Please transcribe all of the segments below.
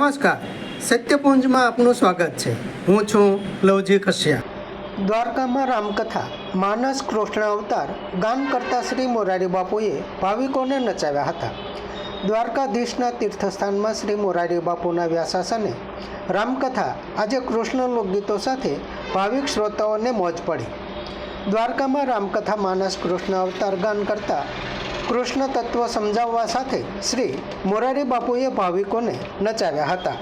નમસ્કાર, સત્યપુંજમાં આપનું સ્વાગત છે। હું છું લવજી કશ્યા। દ્વારકામાં રામકથા માનસ કૃષ્ણ અવતાર ગાન કરતા શ્રી મોરારી બાપુએ ભાવિકોને નચાવ્યા હતા। દ્વારકાધીશના તીર્થસ્થાનમાં શ્રી મોરારી બાપુના વ્યાસાસને રામકથા આજે કૃષ્ણ લોકગીતો સાથે ભાવિક શ્રોતાઓને મોજ પડી। દ્વારકામાં રામકથા માનસ કૃષ્ણ અવતાર ગાન કરતા કૃષ્ણ તત્વ સમજાવવા સાથે શ્રી મોરારી બાપુએ ભાવિકોને નચાવ્યા હતા।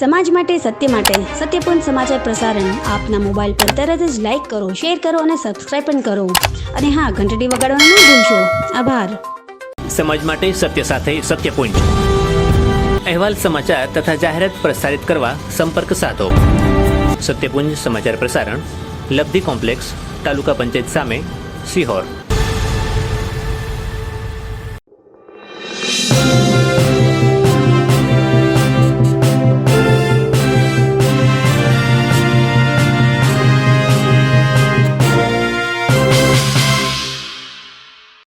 સમાજ માટે સત્ય માટે સત્યપૂર્ણ સમાચાર પ્રસારણ આપના મોબાઈલ પર તરત જ લાઈક કરો, શેર કરો અને સબસ્ક્રાઇબ પણ કરો અને હા, ઘંટડી વગાડવાનું ન ભૂલશો। આભાર। સમાજ માટે સત્ય સાથે સત્યપુંજ અહેવાલ, સમાચાર તથા જાહેરાત પ્રસારિત કરવા સંપર્ક સાધો। સત્યપુંજ સમાચાર પ્રસારણ, લબ્ધિ કોમ્પ્લેક્સ, તાલુકા પંચાયત સામે, સિહોર।